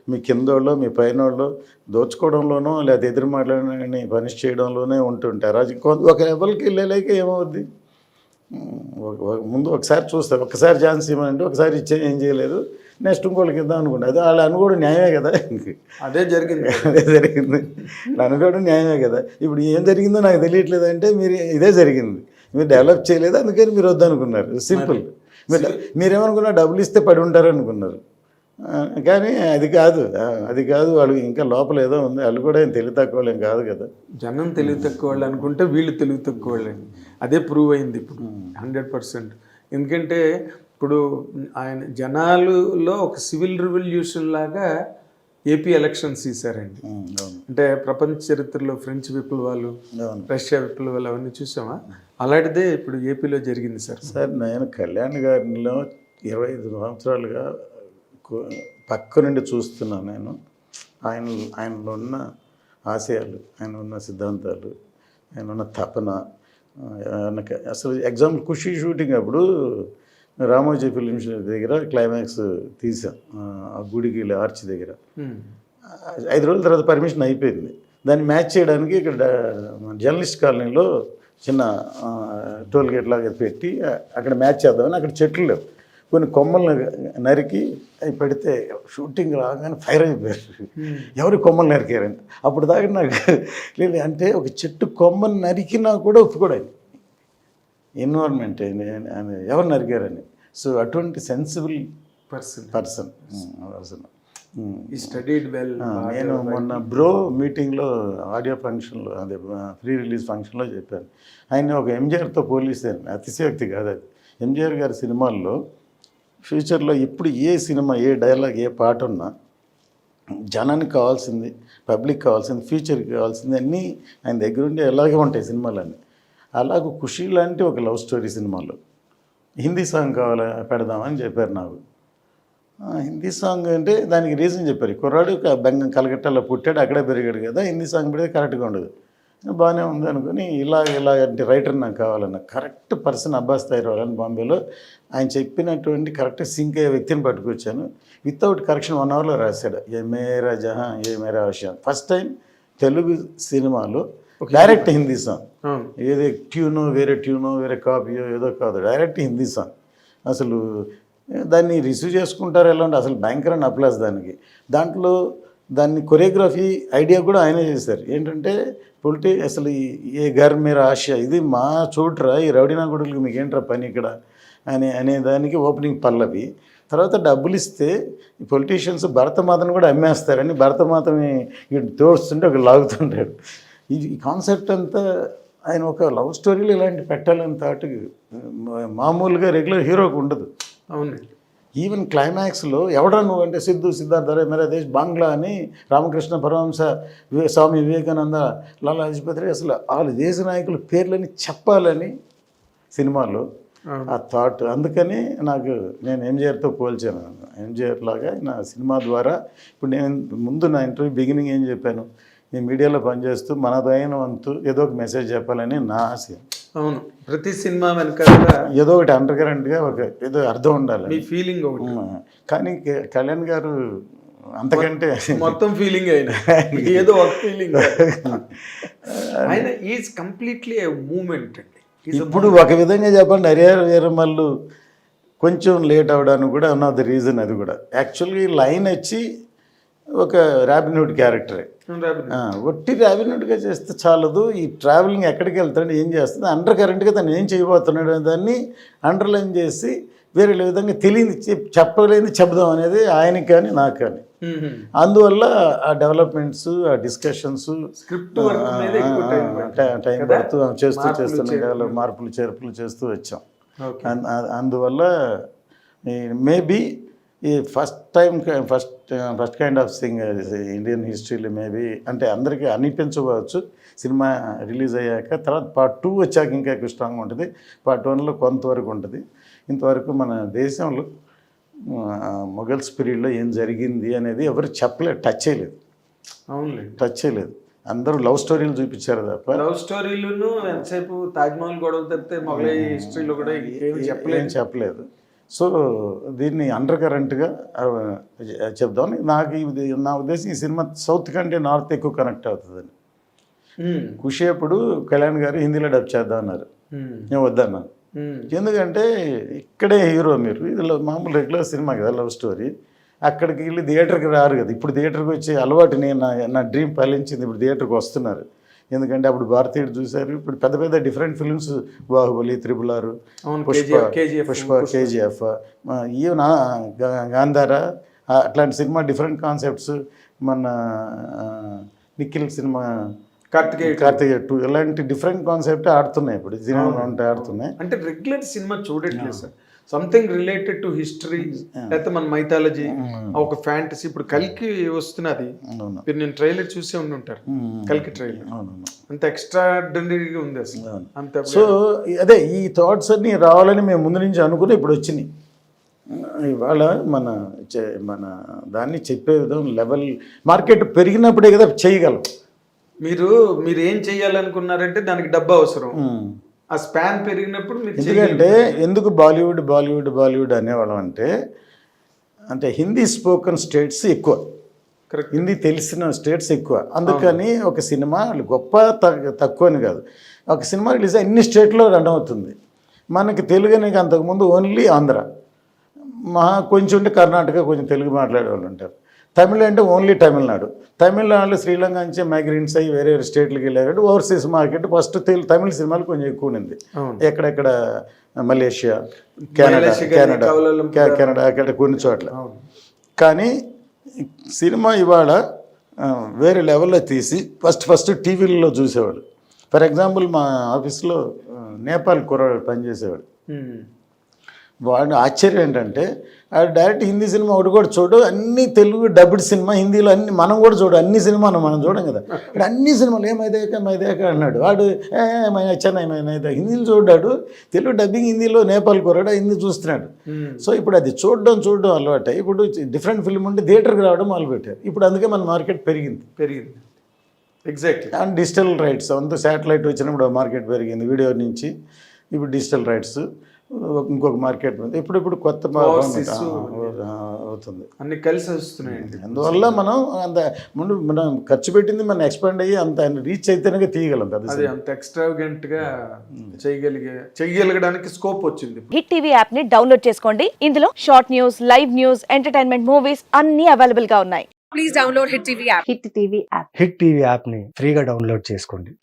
మీ కిందోళ్ళు మీ పైనోళ్ళు దోచుకోవడంలోనో లేదా ఎదురు మాట్లాడని పనిష్ చేయడంలోనే ఉంటుంటారు. అది ఒక లెవెల్కి వెళ్ళలేక ఏమవుద్ది, ముందు ఒకసారి చూస్తారు, ఒకసారి ఛాన్స్ ఇవ్వమంటే ఒకసారి ఇచ్చే ఏం చేయలేదు, నెక్స్ట్ ఇంకోళ్ళకి ఇద్దాం అనుకుంటే అది వాళ్ళు అనుకోవడం న్యాయమే కదా. అదే జరిగింది అనుకోవడం న్యాయమే కదా. ఇప్పుడు ఏం జరిగిందో నాకు తెలియట్లేదు అంటే మీరు ఇదే జరిగింది, మీరు డెవలప్ చేయలేదు అందుకని మీరు వద్దనుకున్నారు. సింపుల్. మీరేమనుకున్నారు, డబ్బులు ఇస్తే పడి ఉంటారు అనుకున్నారు. కానీ అది కాదు వాళ్ళు ఇంకా లోపల ఏదో ఉంది, వాళ్ళు కూడా ఏం తెలివి తక్కువ వాళ్ళేం కాదు కదా. జనం తెలివి తక్కువ వాళ్ళు అనుకుంటే వీళ్ళు తెలివి తక్కువ వాళ్ళని అదే ప్రూవ్ అయింది ఇప్పుడు 100%. ఎందుకంటే ఇప్పుడు ఆయన జనాలులో ఒక సివిల్ రివల్యూషన్ లాగా ఏపీ ఎలక్షన్స్ తీశారండి. అంటే ప్రపంచ చరిత్రలో ఫ్రెంచ్ విప్లవాలు, రష్యా విప్లవాలు అవన్నీ చూసామా, అలాంటిదే ఇప్పుడు ఏపీలో జరిగింది సార్. నేను కళ్యాణ్ గారిలో 25 సంవత్సరాలుగా పక్క నుండి చూస్తున్నాను. నేను ఆయనలో ఉన్న ఆశయాలు, ఆయన ఉన్న సిద్ధాంతాలు, ఆయన ఉన్న తపన. అసలు ఎగ్జాంపుల్ ఖుషి షూటింగ్ అప్పుడు రామోజీ ఫిలిమ్స్ దగ్గర క్లైమాక్స్ తీసాం, ఆ గుడికి ఆర్చ్ దగ్గర. 5 రోజుల తర్వాత పర్మిషన్ అయిపోయింది. దాన్ని మ్యాచ్ చేయడానికి ఇక్కడ జర్నలిస్ట్ కాలనీలో చిన్న టోల్ గేట్ లాగా పెట్టి అక్కడ మ్యాచ్ చేద్దామని, అక్కడ చెట్లు లేవు, కొన్ని కొమ్మలు నరికి అవి పెడితే షూటింగ్ రాగానే ఫైర్ అయిపోయారు. ఎవరి కొమ్మలు నరికారని అప్పుడు దాకా నాకు లేదు. అంటే ఒక చెట్టు కొమ్మను నరికినా కూడా ఒప్పుకోడాలి, ఎన్విరాన్మెంట్ ఎవరు నరికారని. సో అటువంటి సెన్సిబుల్ పర్సన్. నేను మొన్న బ్రో మీటింగ్లో ఆడియో ఫంక్షన్లో, అదే ప్రీ రిలీజ్ ఫంక్షన్లో చెప్పాను, ఆయన ఒక ఎంజిఆర్తో పోలీసాను. అతిశయోక్తి కాదు అది. ఎంజిఆర్ గారి సినిమాల్లో ఫ్యూచర్లో ఇప్పుడు ఏ సినిమా, ఏ డైలాగ్, ఏ పాట ఉన్నా జనానికి కావాల్సింది, పబ్లిక్ కావాల్సింది, ఫ్యూచర్కి కావాల్సింది అన్నీ ఆయన దగ్గర ఉండి ఎలాగే ఉంటాయి సినిమాలన్నీ. అలాగే ఖుషి లాంటి ఒక లవ్ స్టోరీ సినిమాలో హిందీ సాంగ్ కావాలా పెడదామని చెప్పారు నాకు. హిందీ సాంగ్ అంటే దానికి రీజన్ చెప్పారు, కుర్రాడు బెంగం కలకట్టాలో పుట్టాడు, అక్కడే పెరిగాడు కదా, హిందీ సాంగ్ పెడితే కరెక్ట్గా ఉండదు. బాగానే ఉంది అనుకుని ఇలాంటి రైటర్ నాకు కావాలన్న కరెక్ట్ పర్సన్ అబ్బాస్ తయారు అని బాంబేలో ఆయన చెప్పినటువంటి కరెక్ట్ సింక్ అయ్యే వ్యక్తిని పట్టుకొచ్చాను. వితౌట్ కరెక్షన్ 1 అవర్లో రాశాడు. ఏ మేరా జహాన్ ఏ మేరా ఆషా. ఫస్ట్ టైం తెలుగు సినిమాలో డైరెక్ట్ హిందీ సాంగ్, ఏదో ట్యూనో వేరే కాపీయో ఏదో కాదు, డైరెక్ట్ హిందీ సాంగ్. అసలు దాన్ని రిసీవ్ చేసుకుంటారు ఎలా ఉంటే అసలు భయంకరమైన అప్లాస్ దానికి. దాంట్లో దాన్ని కొరియోగ్రఫీ ఐడియా కూడా ఆయనే చేశారు. ఏంటంటే అసలు ఏ ఘర్ మేరా ఆశ, ఇది మా చోటురా, ఈ రౌడీనా గుడులకు మీకు ఏంట్రా పని ఇక్కడ అనే దానికి ఓపెనింగ్ పల్లవి. తర్వాత డబ్బులు ఇస్తే ఈ పొలిటీషియన్స్ భరతమాతను కూడా అమ్మేస్తారని భరతమాతని ఇటు తోడుస్తుంటే ఒక లాగుతుంటాడు. ఈ కాన్సెప్ట్ అంతా ఆయన ఒక లవ్ స్టోరీలో ఇలాంటి పెట్టాలని థాట్ మామూలుగా రెగ్యులర్ హీరోకి ఉండదు. అవునండి. ఈవెన్ క్లైమాక్స్లో ఎవడా నువ్వు అంటే సిద్ధార్థ మేరా దేశ్ బాంగ్లా అని రామకృష్ణ పరమహంస స్వామి వివేకానంద లాలా లజపతి రాయ్ అసలు వాళ్ళు దేశ నాయకుల పేర్లని చెప్పాలని సినిమాలో ఆ థాట్. అందుకని నేను ఎంజిఆర్తో పోల్చాను. ఎంజిఆర్ లాగా నా సినిమా ద్వారా ఇప్పుడు నేను ముందు నా ఇంటర్వ్యూ బిగినింగ్ ఏం చెప్పాను, నేను మీడియాలో పనిచేస్తూ మనదైన వంతు ఏదో ఒక మెసేజ్ చెప్పాలని నా ఆశయం. అవును, ప్రతి సినిమా వెనక ఏదో ఒకటి అండర్ కరెంట్గా ఏదో అర్థం ఉండాలి, ఫీలింగ్. కానీ కళ్యాణ్ గారు అంతకంటే మొత్తం ఫీలింగ్ అయినా ఏదో ఒక ఫీలింగ్. ఆయన ఈజ్ కంప్లీట్లీ మూమెంట్ అండి. ఇప్పుడు ఒక విధంగా చెప్పండి, హరిహర వీరమల్లు కొంచెం లేట్ అవడానికి కూడా వన్ ఆఫ్ ద రీజన్ అది కూడా. యాక్చువల్గా ఈ లైన్ వచ్చి ఒక రాబిన్హుడ్ క్యారెక్టరే, ఒట్టి రాబిన్హుడ్గా చేస్తే చాలదు, ఈ ట్రావెలింగ్ ఎక్కడికి వెళ్తాడు, ఏం చేస్తుంది, అండర్ కరెంట్గా తను ఏం చేయబోతున్నాడు అనే దాన్ని అండర్లైన్ చేసి వేరే విధంగా తెలియదు చెప్పలేని చెప్దాం అనేది ఆయనకి కానీ నాకు కానీ. అందువల్ల ఆ డెవలప్మెంట్స్, ఆ డిస్కషన్స్, స్క్రిప్ట్ టైం పడుతూ చేస్తున్న మార్పులు చేర్పులు చేస్తూ వచ్చాం. అందువల్ల మేబీ ఈ first kind of thing Indian హిస్టరీలో మేబీ అంటే అందరికీ అనిపించవచ్చు. సినిమా రిలీజ్ అయ్యాక తర్వాత పార్ట్ 2 వచ్చాక ఇంకా ఎక్కువ స్ట్రాంగ్ ఉంటుంది. పార్ట్ 1లో కొంతవరకు ఉంటుంది. ఇంతవరకు మన దేశంలో మొఘల్స్ పీరియడ్లో ఏం జరిగింది అనేది ఎవరు చెప్పలేదు, టచ్ చేయలేదు. అవునులేండి, టచ్ చేయలేదు. అందరూ లవ్ స్టోరీలు చూపించారు తప్ప లవ్ స్టోరీలను ఎంతసేపు తాజ్మహల్ గొడవ తప్పితే మొఘలై హిస్టరీలో కూడా ఏం చెప్పలేదు. సో దీన్ని అండర్ కరెంట్గా చెప్దామని నాకు ఇది నా ఉద్దేశం. ఈ సినిమా సౌత్ కంటే నార్త్ ఎక్కువ కనెక్ట్ అవుతుందని. ఖుషి అప్పుడు కళ్యాణ్ గారు హిందీలో డబ్ చేద్దాం అన్నారు, నేను వద్దన్నాను. ఎందుకంటే ఇక్కడే హీరో, మీరు ఇది మామూలు రెగ్యులర్ సినిమా కదా, లవ్ స్టోరీ. అక్కడికి వెళ్ళి థియేటర్కి రారు కదా. ఇప్పుడు థియేటర్కి వచ్చే అలవాటు నేను నా డ్రీమ్ ఫలించింది. ఇప్పుడు థియేటర్కి వస్తున్నారు, ఎందుకంటే అప్పుడు భారతీయుడు చూశారు. ఇప్పుడు పెద్ద పెద్ద different films, Baahubali, 666, Pushpa, KGF, even Gandhara, అట్లాంటి సినిమా డిఫరెంట్ కాన్సెప్ట్స్. మన నిఖిల్ సినిమా కార్తికేయ 2 ఇలాంటి డిఫరెంట్ కాన్సెప్ట్ ఆడుతున్నాయి ఇప్పుడు సినిమా ఉంటే ఆడుతున్నాయి. అంటే రెగ్యులర్ సినిమా చూడట్లేదు sir, something related to history లేకపోతే మన మైథాలజీ, ఒక ఫ్యాంటసీ. ఇప్పుడు కల్కి వస్తున్నది, మీరు నేను ట్రైలర్ చూసే ఉంటారు, కల్కి ట్రైలర్ అంత ఎక్స్ట్రాడినరీగా ఉంది అసలు. అంత సో అదే ఈ థాట్స్ అన్ని రావాలని మేము ముందు నుంచి అనుకుని ఇప్పుడు వచ్చినాయి. ఇవాళ మన దాన్ని చెప్పే విధం లెవెల్, మార్కెట్ పెరిగినప్పుడే కదా చేయగలం. మీరు ఏం చెయ్యాలనుకున్నారంటే దానికి డబ్బు అవసరం, ఆ స్పాన్ పెరిగినప్పుడు మీరు. ఎందుకంటే ఎందుకు బాలీవుడ్ అనేవాళ్ళం అంటే హిందీ స్పోకెన్ స్టేట్స్ ఎక్కువ, హిందీ తెలిసిన స్టేట్స్ ఎక్కువ. అందుకని ఒక సినిమా గొప్ప తక్కువ అని కాదు, ఒక సినిమా రిలీజ్ అన్ని స్టేట్లో రన్ అవుతుంది. మనకి తెలుగు అనేది అంతకుముందు ఓన్లీ ఆంధ్ర, కొంచెం ఉంటే కర్ణాటక, కొంచెం తెలుగు మాట్లాడే వాళ్ళు ఉంటారు. తమిళ అంటే ఓన్లీ తమిళనాడులో శ్రీలంక నుంచి మైగ్రెంట్స్ అయ్యి వేరే స్టేట్లకు వెళ్ళారు. ఓవర్సీస్ మార్కెట్ ఫస్ట్ తమిళ సినిమాలు కొంచెం ఎక్కువ ఉంది. ఎక్కడెక్కడ మలేషియా, కెనడా అక్కడ కొన్ని చోట్ల. కానీ సినిమా ఇవాళ వేరే లెవెల్లో తీసి ఫస్ట్ టీవీలలో చూసేవాడు. ఫర్ ఎగ్జాంపుల్ మా ఆఫీస్లో నేపాల్ కుర్రాడు పనిచేసేవాడు. వాడు ఆశ్చర్యం ఏంటంటే డైరెక్ట్ హిందీ సినిమా ఒకటి కూడా చూడు, అన్ని తెలుగు డబ్బుడ్ సినిమా హిందీలో అన్ని మనం కూడా చూడు, అన్ని సినిమాను మనం చూడం కదా. ఇక్కడ అన్ని సినిమాలు మైదేక అన్నాడు వాడు. చెన్నై హిందీలో చూడ్డాడు, తెలుగు డబ్బింగ్ హిందీలో నేపాల్ కుర్రాడు హిందీ చూస్తున్నాడు. సో ఇప్పుడు అది చూడడం అలవాటు. ఇప్పుడు డిఫరెంట్ ఫిల్మ్ ఉంటే థియేటర్కి రావడం మొదలుపెట్టారు. ఇప్పుడు అందుకే మన మార్కెట్ పెరిగింది. ఎగ్జాక్ట్లీ. అండ్ డిజిటల్ రైట్స్ అంతా శాటిలైట్ వచ్చినప్పుడు మార్కెట్ పెరిగింది, వీడియో నుంచి. ఇప్పుడు డిజిటల్ రైట్స్ ఇంకొక మార్కెట్ ఉంది. ఇప్పుడు కొత్త అవుతుంది, అన్ని కలిసి వస్తున్నాయి. అందువల్ల మనం ఖర్చు పెట్టింది మనం ఎక్స్పాండ్ అయ్యి అంత రీచ్ అయితేనే తీయగలం కదా. అది అంత ఎక్స్ట్రావెంట్ గా చేయగలగడానికి స్కోప్ వచ్చింది. హిట్ టీవీ యాప్ ని డౌన్లోడ్ చేసుకోండి. ఇందులో short news, live news, entertainment movies అన్ని అవైలబుల్ గా ఉన్నాయి. Please download hit TV app. Hit TV app ని ఫ్రీగా డౌన్లోడ్ చేసుకోండి.